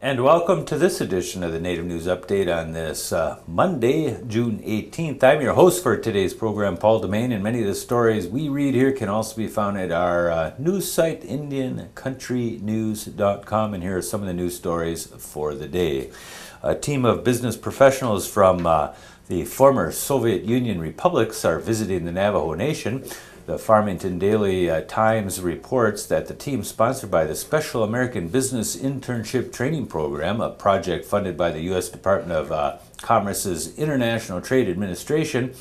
And welcome to this edition of the Native News Update on this Monday, June 18th. I'm your host for today's program, Paul DeMain, and many of the stories we read here can also be found at our news site, IndianCountryNews.com, and here are some of the news stories for the day. A team of business professionals from the former Soviet Union republics are visiting the Navajo Nation. The Farmington Daily Times reports that the team sponsored by the Special American Business Internship Training Program, a project funded by the U.S. Department of Commerce's International Trade Administration,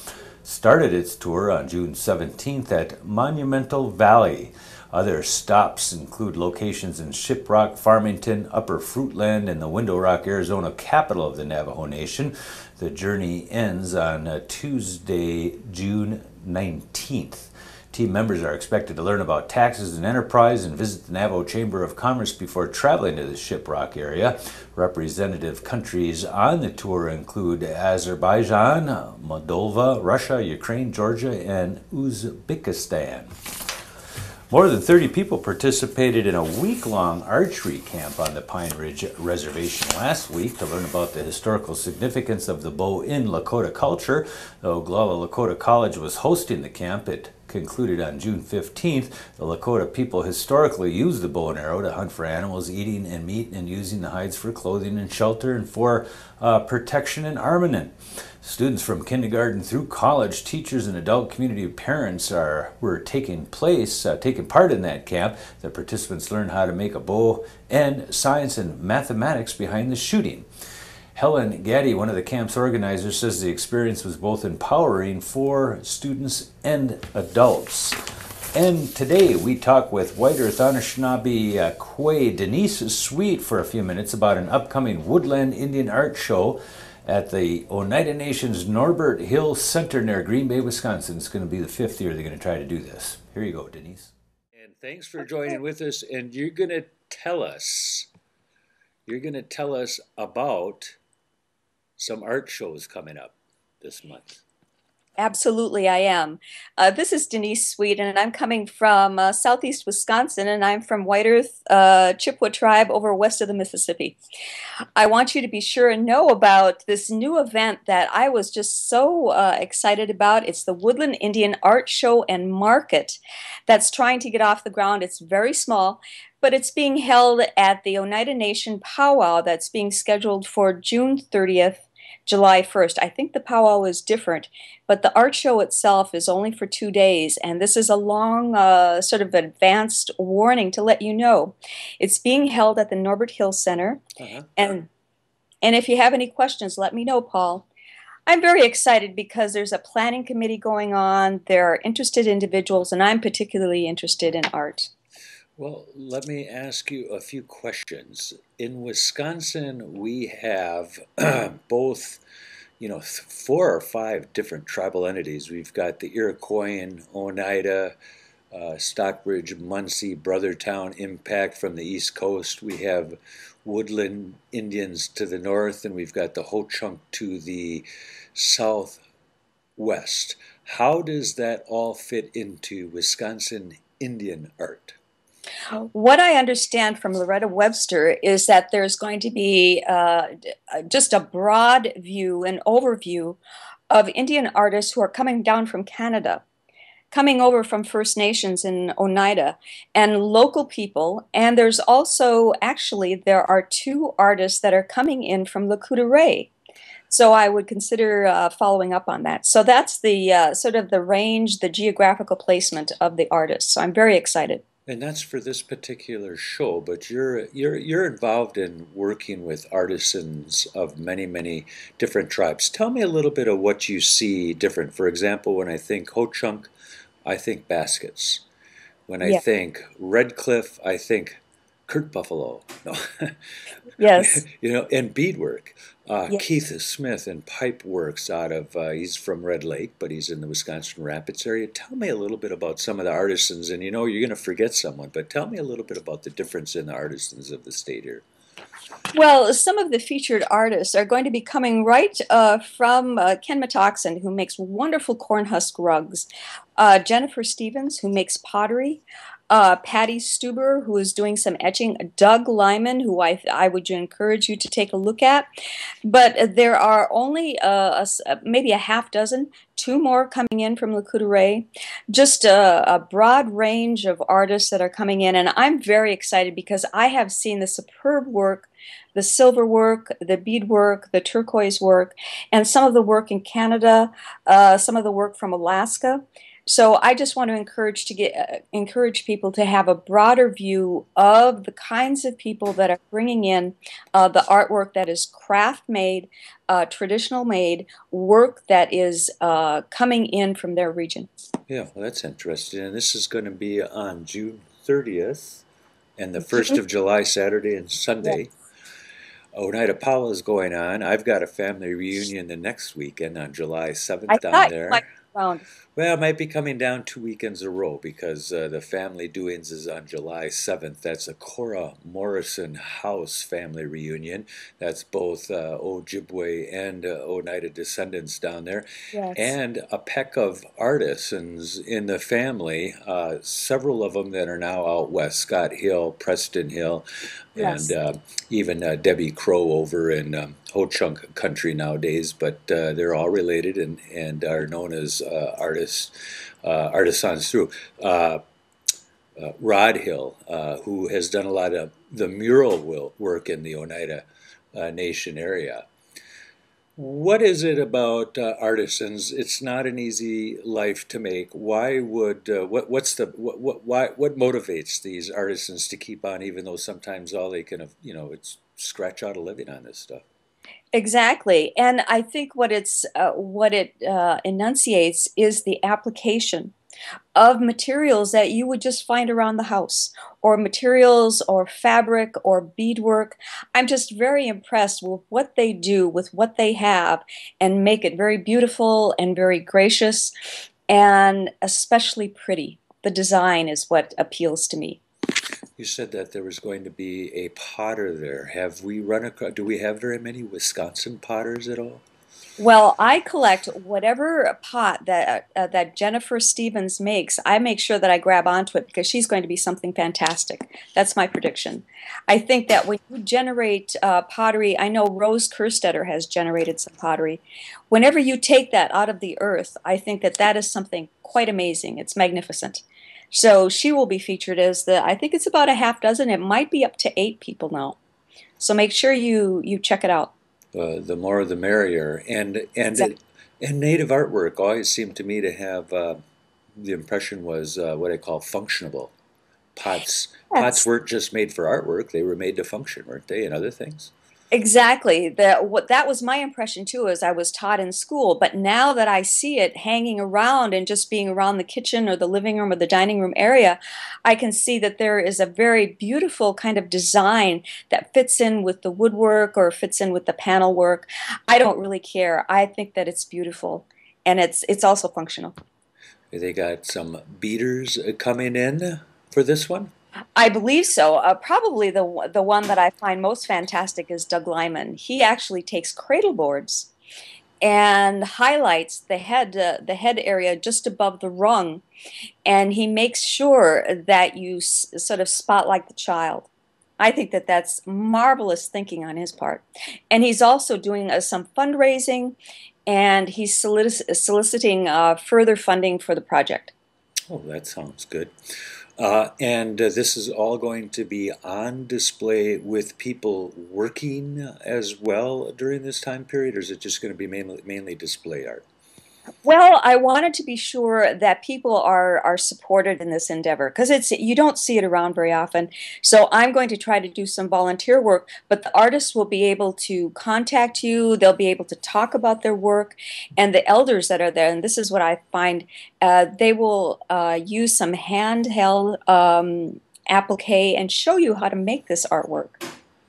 started its tour on June 17th at Monumental Valley. Other stops include locations in Shiprock, Farmington, Upper Fruitland, and the Window Rock, Arizona, capital of the Navajo Nation. The journey ends on Tuesday, June 19th. Team members are expected to learn about taxes and enterprise and visit the Navajo Chamber of Commerce before traveling to the Shiprock area. Representative countries on the tour include Azerbaijan, Moldova, Russia, Ukraine, Georgia, and Uzbekistan. More than 30 people participated in a week-long archery camp on the Pine Ridge Reservation last week to learn about the historical significance of the bow in Lakota culture. The Oglala Lakota College was hosting the camp. It concluded on June 15th. The Lakota people historically used the bow and arrow to hunt for animals, eating and meat, and using the hides for clothing and shelter and for protection and armament. Students from kindergarten through college, teachers, and adult community parents were taking part in that camp. The participants learned how to make a bow and science and mathematics behind the shooting. Helen Gaddy, one of the camp's organizers, says the experience was both empowering for students and adults. And today we talk with White Earth Anishinabekwe Denise Sweet for a few minutes about an upcoming Woodland Indian Art Show at the Oneida Nation's Norbert Hill Center near Green Bay, Wisconsin. It's going to be the 5th year they're going to try to do this. Here you go, Denise. And thanks for joining with us. And you're going to tell us about some art shows coming up this month. Absolutely, I am. This is Denise Sweet, and I'm coming from southeast Wisconsin, and I'm from White Earth Chippewa tribe over west of the Mississippi. I want you to be sure and know about this new event that I was just so excited about. It's the Woodland Indian Art Show and Market that's trying to get off the ground. It's very small, but it's being held at the Oneida Nation powwow that's being scheduled for June 30th. July 1st. I think the powwow is different, but the art show itself is only for 2 days, and this is a long sort of advanced warning to let you know. It's being held at the Norbert Hill Center, and if you have any questions, let me know, Paul. I'm very excited because there's a planning committee going on, there are interested individuals, and I'm particularly interested in art. Well, let me ask you a few questions. In Wisconsin, we have both, 4 or 5 different tribal entities. We've got the Iroquoian, Oneida, Stockbridge, Muncie, Brothertown Impact from the East Coast. We have Woodland Indians to the north, and we've got the Ho-Chunk to the southwest. How does that all fit into Wisconsin Indian art? What I understand from Loretta Webster is that there's going to be just a broad view, an overview of Indian artists who are coming down from Canada, coming over from First Nations in Oneida, and local people. And there's also, actually, there are 2 artists that are coming in from Lakota Ray. So I would consider following up on that. So that's the sort of the range, the geographical placement of the artists. So I'm very excited. And that's for this particular show, but you're involved in working with artisans of many different tribes. Tell me a little bit of what you see different. For example, when I think Ho-Chunk, I think baskets. When I think Red Cliff, I think Kurt Buffalo. No. Yes. And beadwork. Keith Smith and Pipe Works out of, he's from Red Lake, but he's in the Wisconsin Rapids area. Tell me a little bit about some of the artisans, and you're going to forget someone, but tell me a little bit about the difference in the artisans of the state here. Well, some of the featured artists are going to be coming right from Ken Metoxen, who makes wonderful corn husk rugs, Jennifer Stevens, who makes pottery, Patty Stuber, who is doing some etching, Doug Lyman, who I would encourage you to take a look at. But there are only maybe a half dozen, two more coming in from Lakota. Just a broad range of artists that are coming in, and I'm very excited because I have seen the superb work, the silver work, the bead work, the turquoise work, and some of the work in Canada, some of the work from Alaska. So I just want to encourage people to have a broader view of the kinds of people that are bringing in the artwork that is craft made, traditional made work that is coming in from their region. Yeah, well, that's interesting. And this is going to be on June 30th and the 1st of July, Saturday and Sunday. Yeah. Oneida Powell is going on. I've got a family reunion the next weekend on July 7th down there. Well, it might be coming down 2 weekends in a row because the family doings is on July 7th. That's a Cora Morrison House family reunion. That's both Ojibwe and Oneida descendants down there. Yes. And a peck of artisans in the family, several of them that are now out west, Scott Hill, Preston Hill, Yes. and even Debbie Crow over in Ho Chunk country nowadays, but they're all related and are known as artisans through. Rod Hill, who has done a lot of the mural work in the Oneida Nation area. What is it about artisans? It's not an easy life to make. Why would what motivates these artisans to keep on, even though sometimes all they can it's scratch out a living on this stuff? Exactly, and I think what it enunciates is the application of materials that you would just find around the house, or materials or fabric or beadwork. I'm just very impressed with what they do with what they have and make it very beautiful and very gracious and especially pretty. The design is what appeals to me. You said that there was going to be a potter there. Have we do we have very many Wisconsin potters at all? Well, I collect whatever pot that Jennifer Stevens makes. I make sure that I grab onto it because she's going to be something fantastic. That's my prediction. I think that when you generate pottery, I know Rose Kerstetter has generated some pottery. Whenever you take that out of the earth, I think that that is something quite amazing. It's magnificent. So she will be featured as I think it's about a half dozen. It might be up to 8 people now. So make sure you check it out. The more the merrier. And Exactly. And native artwork always seemed to me to have the impression was what I call functionable. Pots weren't just made for artwork; they were made to function, weren't they? And other things. Exactly. That was my impression too, as I was taught in school. But now that I see it hanging around and just being around the kitchen or the living room or the dining room area, I can see that there is a very beautiful kind of design that fits in with the woodwork or fits in with the panel work. I don't really care. I think that it's beautiful, and it's also functional. They got some beaters coming in for this one? I believe so. Probably the one that I find most fantastic is Doug Lyman. He actually takes cradle boards and highlights the head area just above the rung, and he makes sure that you sort of spotlight the child. I think that that's marvelous thinking on his part. And he's also doing some fundraising, and he's soliciting further funding for the project. Oh, that sounds good. And this is all going to be on display with people working as well during this time period, or is it just going to be mainly display art? Well, I wanted to be sure that people are supported in this endeavor because you don't see it around very often. So I'm going to try to do some volunteer work, but the artists will be able to contact you. They'll be able to talk about their work, and the elders that are there. And this is what I find: they will use some handheld applique and show you how to make this artwork,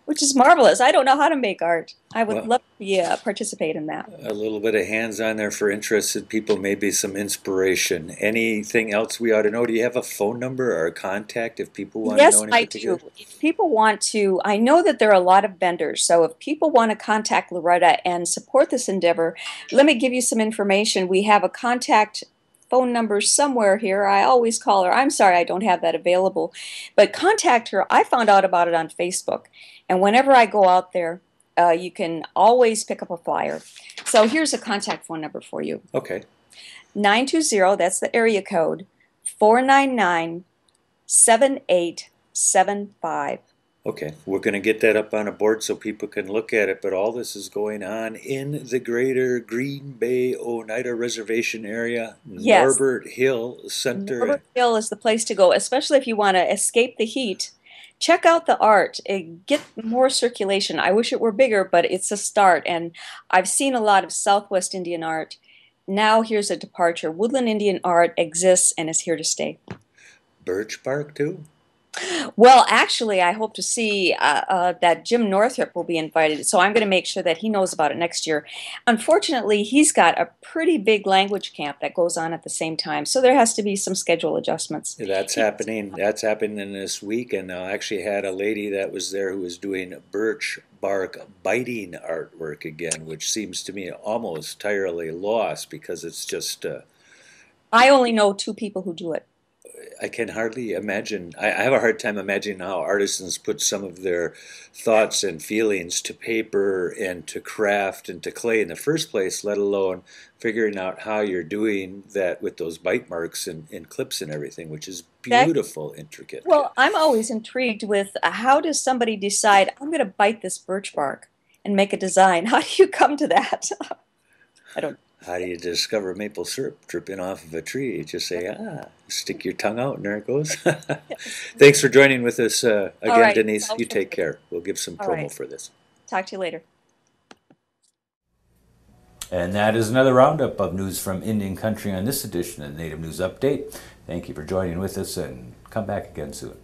which is marvelous. I don't know how to make art. I would love to participate in that. A little bit of hands-on there for interested people, maybe some inspiration. Anything else we ought to know? Do you have a phone number or a contact if people want to know anything? Yes, I do. If people want to, I know that there are a lot of vendors, so if people want to contact Loretta and support this endeavor, let me give you some information. We have a contact phone number somewhere here. I always call her. I'm sorry I don't have that available. But contact her. I found out about it on Facebook. And whenever I go out there, you can always pick up a flyer. So here's a contact phone number for you. Okay. 920, that's the area code, 499-7875. Okay, we're going to get that up on a board so people can look at it, but all this is going on in the greater Green Bay Oneida Reservation area, Yes. Norbert Hill Center. Norbert Hill is the place to go, especially if you want to escape the heat. Check out the art. Get more circulation. I wish it were bigger, but it's a start. And I've seen a lot of Southwest Indian art. Now here's a departure. Woodland Indian art exists and is here to stay. Birch bark too? Well, actually, I hope to see that Jim Northrup will be invited, so I'm going to make sure that he knows about it next year. Unfortunately, he's got a pretty big language camp that goes on at the same time, so there has to be some schedule adjustments. That's happening. That's happening this week, and I actually had a lady that was there who was doing birch bark biting artwork again, which seems to me almost entirely lost because it's just... I only know 2 people who do it. I can hardly imagine. I have a hard time imagining how artisans put some of their thoughts and feelings to paper and to craft and to clay in the first place, let alone figuring out how you're doing that with those bite marks and clips and everything, which is beautiful, intricate. Well, I'm always intrigued with how does somebody decide, I'm going to bite this birch bark and make a design? How do you come to that? I don't know. How do you discover maple syrup dripping off of a tree? You just say, stick your tongue out and there it goes. Thanks for joining with us again, right, Denise. You take care. We'll give some promo for this. Talk to you later. And that is another roundup of news from Indian Country on this edition of the Native News Update. Thank you for joining with us and come back again soon.